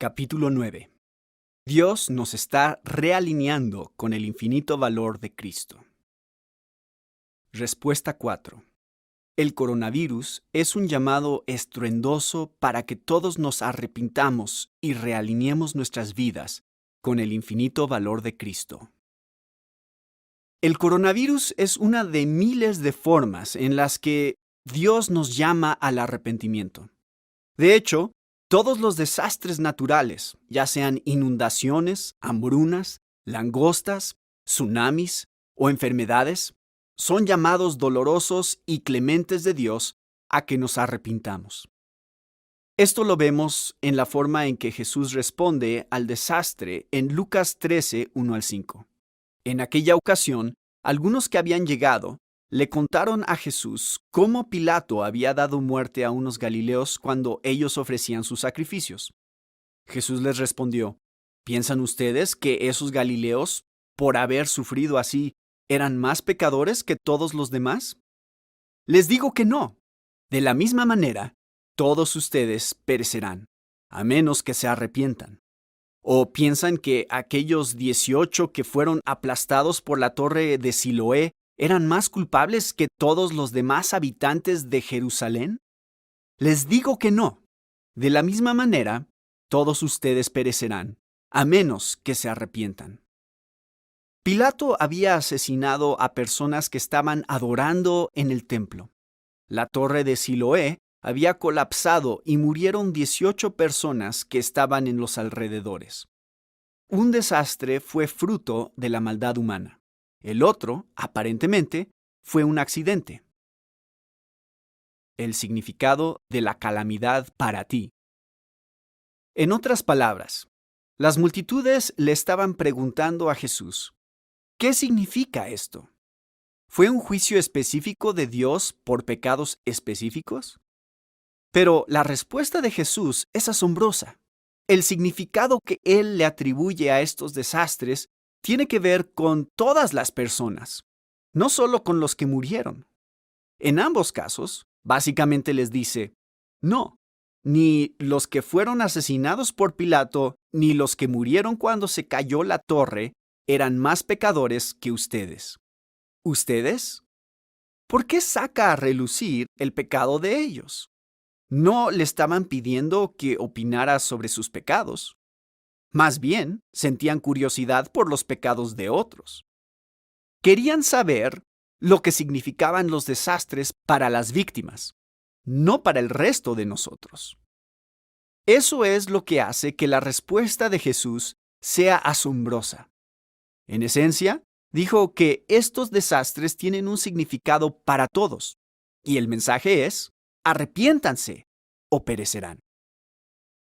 Capítulo 9. Dios nos está realineando con el infinito valor de Cristo. Respuesta 4. El coronavirus es un llamado estruendoso para que todos nos arrepintamos y realineemos nuestras vidas con el infinito valor de Cristo. El coronavirus es una de miles de formas en las que Dios nos llama al arrepentimiento. De hecho, todos los desastres naturales, ya sean inundaciones, hambrunas, langostas, tsunamis o enfermedades, son llamados dolorosos y clementes de Dios a que nos arrepintamos. Esto lo vemos en la forma en que Jesús responde al desastre en Lucas 13, 1 al 5. En aquella ocasión, algunos que habían llegado le contaron a Jesús cómo Pilato había dado muerte a unos galileos cuando ellos ofrecían sus sacrificios. Jesús les respondió: ¿Piensan ustedes que esos galileos, por haber sufrido así, eran más pecadores que todos los demás? Les digo que no. De la misma manera, todos ustedes perecerán, a menos que se arrepientan. ¿O piensan que aquellos 18 que fueron aplastados por la torre de Siloé eran más culpables que todos los demás habitantes de Jerusalén? Les digo que no. De la misma manera, todos ustedes perecerán, a menos que se arrepientan. Pilato había asesinado a personas que estaban adorando en el templo. La torre de Siloé había colapsado y murieron 18 personas que estaban en los alrededores. Un desastre fue fruto de la maldad humana. El otro, aparentemente, fue un accidente. El significado de la calamidad para ti. En otras palabras, las multitudes le estaban preguntando a Jesús: ¿qué significa esto? ¿Fue un juicio específico de Dios por pecados específicos? Pero la respuesta de Jesús es asombrosa. El significado que Él le atribuye a estos desastres tiene que ver con todas las personas, no solo con los que murieron. En ambos casos, básicamente les dice: no, ni los que fueron asesinados por Pilato, ni los que murieron cuando se cayó la torre, eran más pecadores que ustedes. ¿Ustedes? ¿Por qué saca a relucir el pecado de ellos? No le estaban pidiendo que opinara sobre sus pecados. Más bien, sentían curiosidad por los pecados de otros. Querían saber lo que significaban los desastres para las víctimas, no para el resto de nosotros. Eso es lo que hace que la respuesta de Jesús sea asombrosa. En esencia, dijo que estos desastres tienen un significado para todos, y el mensaje es: arrepiéntanse o perecerán.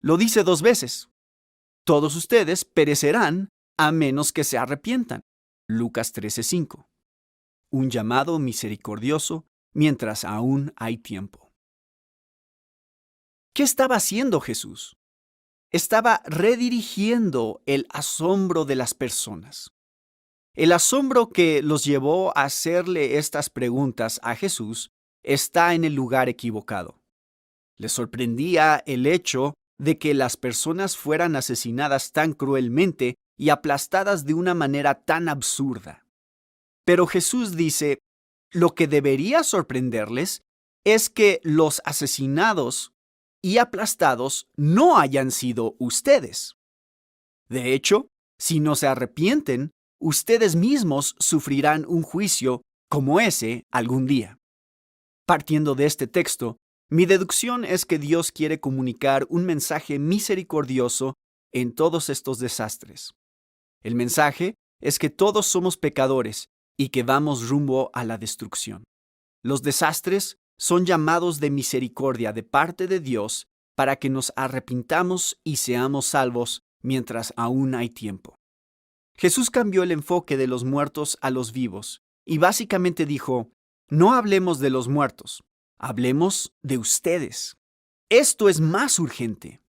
Lo dice 2 veces. Todos ustedes perecerán a menos que se arrepientan. Lucas 13:5. Un llamado misericordioso mientras aún hay tiempo. ¿Qué estaba haciendo Jesús? Estaba redirigiendo el asombro de las personas. El asombro que los llevó a hacerle estas preguntas a Jesús está en el lugar equivocado. Les sorprendía el hecho de que las personas fueran asesinadas tan cruelmente y aplastadas de una manera tan absurda. Pero Jesús dice: lo que debería sorprenderles es que los asesinados y aplastados no hayan sido ustedes. De hecho, si no se arrepienten, ustedes mismos sufrirán un juicio como ese algún día. Partiendo de este texto, mi deducción es que Dios quiere comunicar un mensaje misericordioso en todos estos desastres. El mensaje es que todos somos pecadores y que vamos rumbo a la destrucción. Los desastres son llamados de misericordia de parte de Dios para que nos arrepintamos y seamos salvos mientras aún hay tiempo. Jesús cambió el enfoque de los muertos a los vivos y básicamente dijo: no hablemos de los muertos, hablemos de ustedes. Esto es más urgente.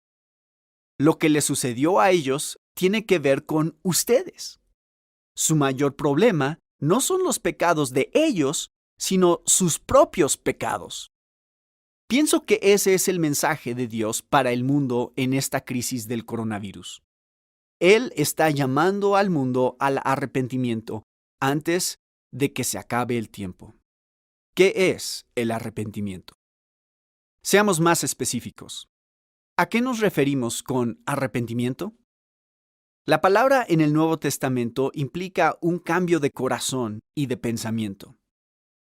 Lo que les sucedió a ellos tiene que ver con ustedes. Su mayor problema no son los pecados de ellos, sino sus propios pecados. Pienso que ese es el mensaje de Dios para el mundo en esta crisis del coronavirus. Él está llamando al mundo al arrepentimiento antes de que se acabe el tiempo. ¿Qué es el arrepentimiento? Seamos más específicos. ¿A qué nos referimos con arrepentimiento? La palabra en el Nuevo Testamento implica un cambio de corazón y de pensamiento.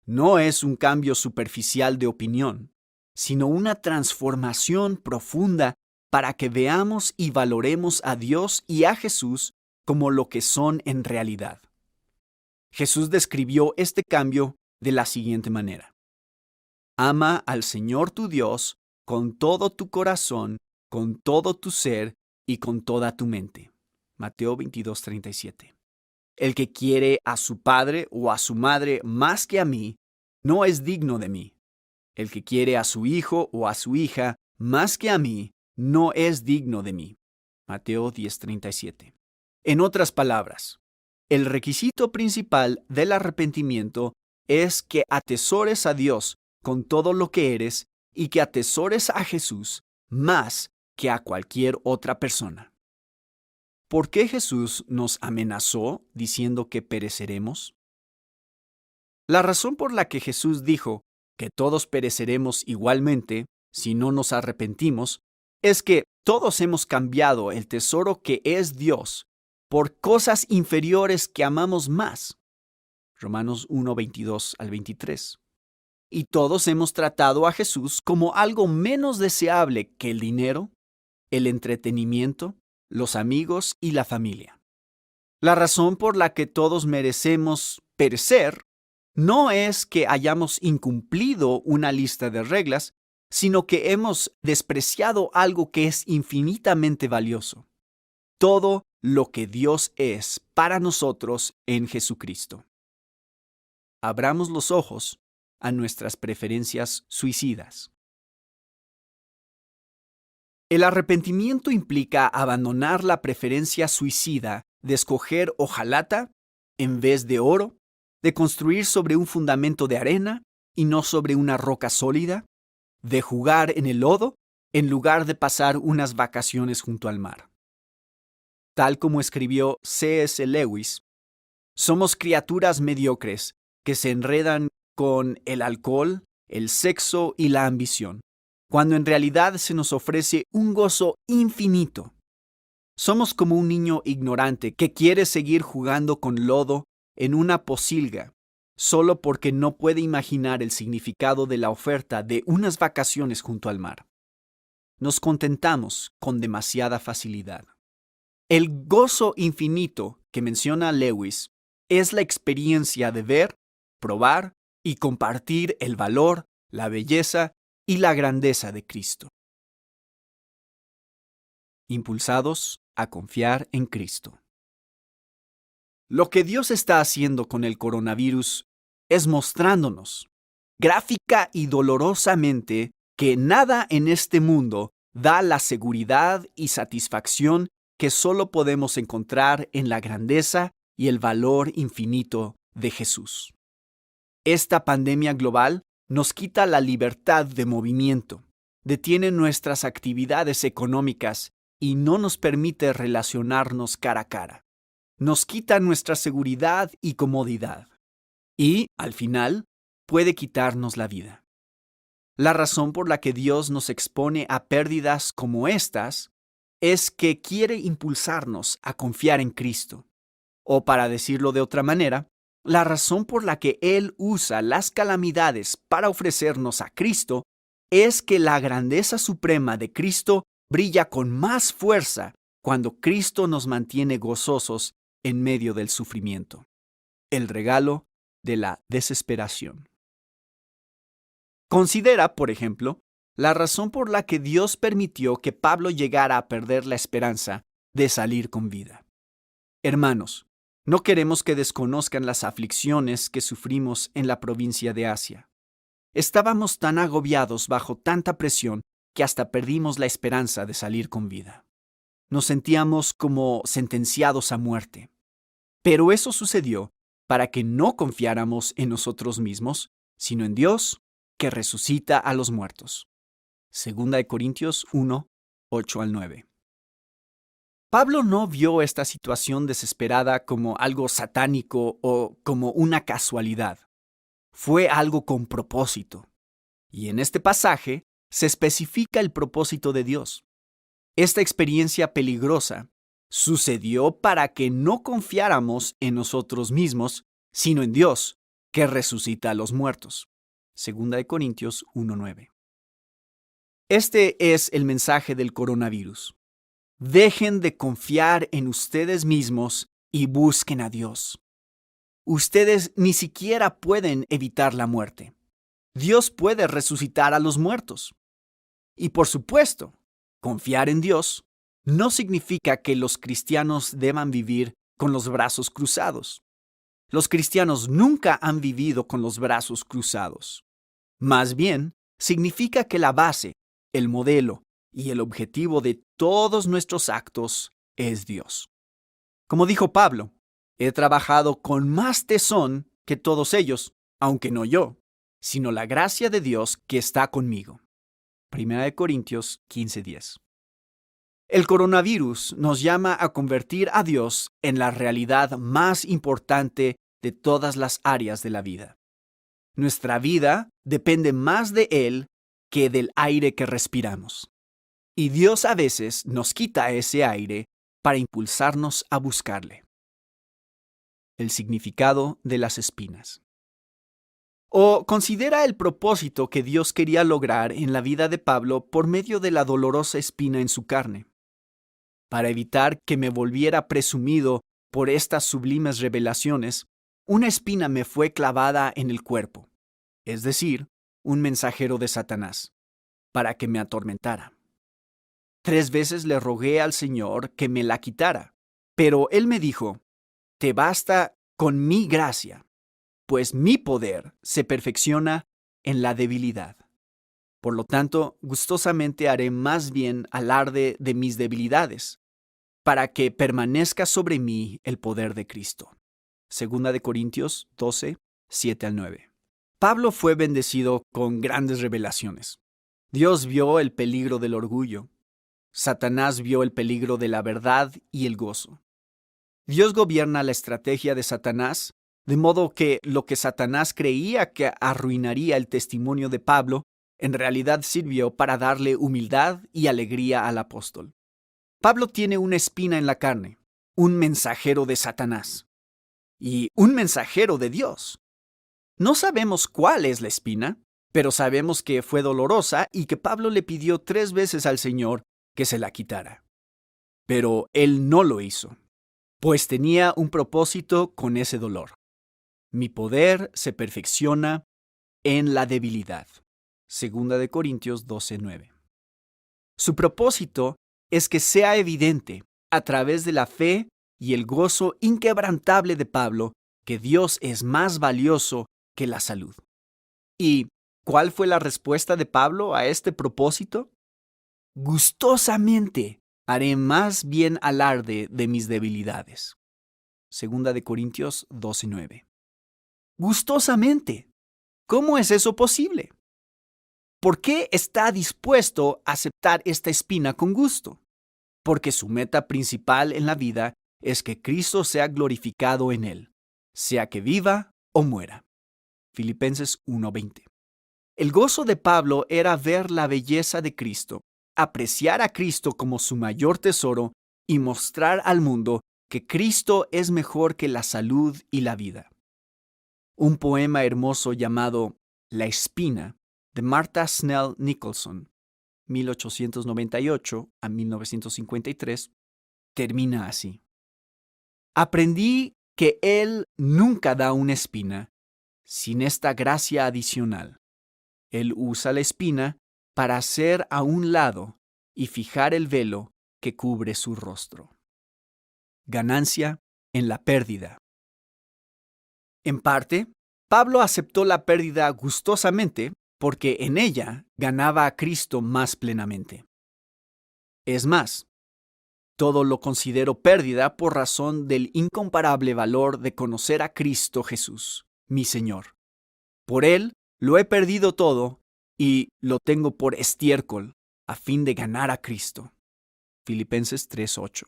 No es un cambio superficial de opinión, sino una transformación profunda para que veamos y valoremos a Dios y a Jesús como lo que son en realidad. Jesús describió este cambio de la siguiente manera: ama al Señor tu Dios con todo tu corazón, con todo tu ser y con toda tu mente. Mateo 22:37. El que quiere a su padre o a su madre más que a mí, no es digno de mí. El que quiere a su hijo o a su hija más que a mí, no es digno de mí. Mateo 10:37. En otras palabras, el requisito principal del arrepentimiento es que atesores a Dios con todo lo que eres y que atesores a Jesús más que a cualquier otra persona. ¿Por qué Jesús nos amenazó diciendo que pereceremos? La razón por la que Jesús dijo que todos pereceremos igualmente si no nos arrepentimos es que todos hemos cambiado el tesoro que es Dios por cosas inferiores que amamos más. Romanos 1:22 al 23. Y todos hemos tratado a Jesús como algo menos deseable que el dinero, el entretenimiento, los amigos y la familia. La razón por la que todos merecemos perecer no es que hayamos incumplido una lista de reglas, sino que hemos despreciado algo que es infinitamente valioso: todo lo que Dios es para nosotros en Jesucristo. Abramos los ojos a nuestras preferencias suicidas. El arrepentimiento implica abandonar la preferencia suicida de escoger hojalata en vez de oro, de construir sobre un fundamento de arena y no sobre una roca sólida, de jugar en el lodo en lugar de pasar unas vacaciones junto al mar. Tal como escribió C.S. Lewis, somos criaturas mediocres que se enredan con el alcohol, el sexo y la ambición, cuando en realidad se nos ofrece un gozo infinito. Somos como un niño ignorante que quiere seguir jugando con lodo en una pocilga, solo porque no puede imaginar el significado de la oferta de unas vacaciones junto al mar. Nos contentamos con demasiada facilidad. El gozo infinito que menciona Lewis es la experiencia de ver, probar y compartir el valor, la belleza y la grandeza de Cristo. Impulsados a confiar en Cristo. Lo que Dios está haciendo con el coronavirus es mostrándonos, gráfica y dolorosamente, que nada en este mundo da la seguridad y satisfacción que solo podemos encontrar en la grandeza y el valor infinito de Jesús. Esta pandemia global nos quita la libertad de movimiento, detiene nuestras actividades económicas y no nos permite relacionarnos cara a cara. Nos quita nuestra seguridad y comodidad. Y, al final, puede quitarnos la vida. La razón por la que Dios nos expone a pérdidas como estas es que quiere impulsarnos a confiar en Cristo. O, para decirlo de otra manera, la razón por la que Él usa las calamidades para ofrecernos a Cristo es que la grandeza suprema de Cristo brilla con más fuerza cuando Cristo nos mantiene gozosos en medio del sufrimiento. El regalo de la desesperación. Considera, por ejemplo, la razón por la que Dios permitió que Pablo llegara a perder la esperanza de salir con vida. Hermanos, no queremos que desconozcan las aflicciones que sufrimos en la provincia de Asia. Estábamos tan agobiados bajo tanta presión que hasta perdimos la esperanza de salir con vida. Nos sentíamos como sentenciados a muerte. Pero eso sucedió para que no confiáramos en nosotros mismos, sino en Dios, que resucita a los muertos. Segunda de Corintios 1, 8 al 9. Pablo no vio esta situación desesperada como algo satánico o como una casualidad. Fue algo con propósito. Y en este pasaje se especifica el propósito de Dios. Esta experiencia peligrosa sucedió para que no confiáramos en nosotros mismos, sino en Dios, que resucita a los muertos. Segunda de Corintios 1:9. Este es el mensaje del coronavirus. Dejen de confiar en ustedes mismos y busquen a Dios. Ustedes ni siquiera pueden evitar la muerte. Dios puede resucitar a los muertos. Y por supuesto, confiar en Dios no significa que los cristianos deban vivir con los brazos cruzados. Los cristianos nunca han vivido con los brazos cruzados. Más bien, significa que la base, el modelo y el objetivo de todos nuestros actos es Dios. Como dijo Pablo, he trabajado con más tesón que todos ellos, aunque no yo, sino la gracia de Dios que está conmigo. Primera de Corintios 15:10. El coronavirus nos llama a convertir a Dios en la realidad más importante de todas las áreas de la vida. Nuestra vida depende más de Él que del aire que respiramos. Y Dios a veces nos quita ese aire para impulsarnos a buscarle. El significado de las espinas. O considera el propósito que Dios quería lograr en la vida de Pablo por medio de la dolorosa espina en su carne. Para evitar que me volviera presumido por estas sublimes revelaciones, una espina me fue clavada en el cuerpo, es decir, un mensajero de Satanás, para que me atormentara. 3 veces le rogué al Señor que me la quitara, pero Él me dijo, te basta con mi gracia, pues mi poder se perfecciona en la debilidad. Por lo tanto, gustosamente haré más bien alarde de mis debilidades, para que permanezca sobre mí el poder de Cristo. Segunda de Corintios 12, 7 al 9. Pablo fue bendecido con grandes revelaciones. Dios vio el peligro del orgullo. Satanás vio el peligro de la verdad y el gozo. Dios gobierna la estrategia de Satanás, de modo que lo que Satanás creía que arruinaría el testimonio de Pablo, en realidad sirvió para darle humildad y alegría al apóstol. Pablo tiene una espina en la carne, un mensajero de Satanás y un mensajero de Dios. No sabemos cuál es la espina, pero sabemos que fue dolorosa y que Pablo le pidió 3 veces al Señor que se la quitara. Pero él no lo hizo, pues tenía un propósito con ese dolor. Mi poder se perfecciona en la debilidad. Segunda de Corintios 12:9. Su propósito es que sea evidente, a través de la fe y el gozo inquebrantable de Pablo, que Dios es más valioso que la salud. ¿Y cuál fue la respuesta de Pablo a este propósito? Gustosamente haré más bien alarde de mis debilidades. Segunda de Corintios 12:9. Gustosamente. ¿Cómo es eso posible? ¿Por qué está dispuesto a aceptar esta espina con gusto? Porque su meta principal en la vida es que Cristo sea glorificado en él, sea que viva o muera. Filipenses 1:20. El gozo de Pablo era ver la belleza de Cristo, apreciar a Cristo como su mayor tesoro y mostrar al mundo que Cristo es mejor que la salud y la vida. Un poema hermoso llamado La espina, de Martha Snell Nicholson, 1898 a 1953, termina así. Aprendí que Él nunca da una espina sin esta gracia adicional. Él usa la espina para hacer a un lado y fijar el velo que cubre su rostro. Ganancia en la pérdida. En parte, Pablo aceptó la pérdida gustosamente porque en ella ganaba a Cristo más plenamente. Es más, todo lo considero pérdida por razón del incomparable valor de conocer a Cristo Jesús, mi Señor. Por Él lo he perdido todo y lo tengo por estiércol a fin de ganar a Cristo. Filipenses 3:8.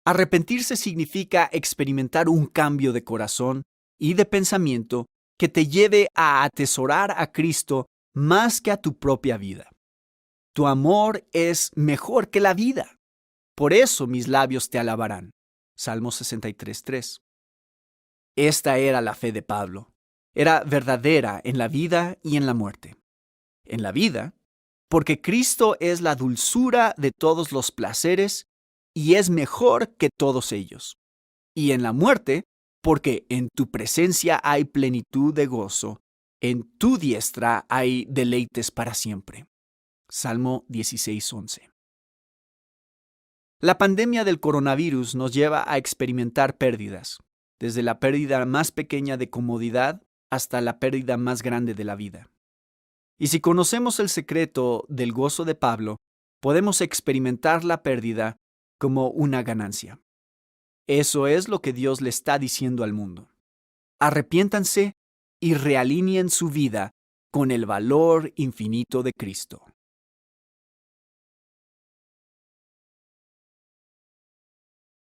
Arrepentirse significa experimentar un cambio de corazón y de pensamiento que te lleve a atesorar a Cristo más que a tu propia vida. Tu amor es mejor que la vida. Por eso mis labios te alabarán. Salmo 63:3. Esta era la fe de Pablo. Era verdadera en la vida y en la muerte. En la vida, porque Cristo es la dulzura de todos los placeres y es mejor que todos ellos. Y en la muerte, porque en tu presencia hay plenitud de gozo, en tu diestra hay deleites para siempre. Salmo 16:11. La pandemia del coronavirus nos lleva a experimentar pérdidas, desde la pérdida más pequeña de comodidad hasta la pérdida más grande de la vida. Y si conocemos el secreto del gozo de Pablo, podemos experimentar la pérdida como una ganancia. Eso es lo que Dios le está diciendo al mundo. Arrepiéntanse y realineen su vida con el valor infinito de Cristo.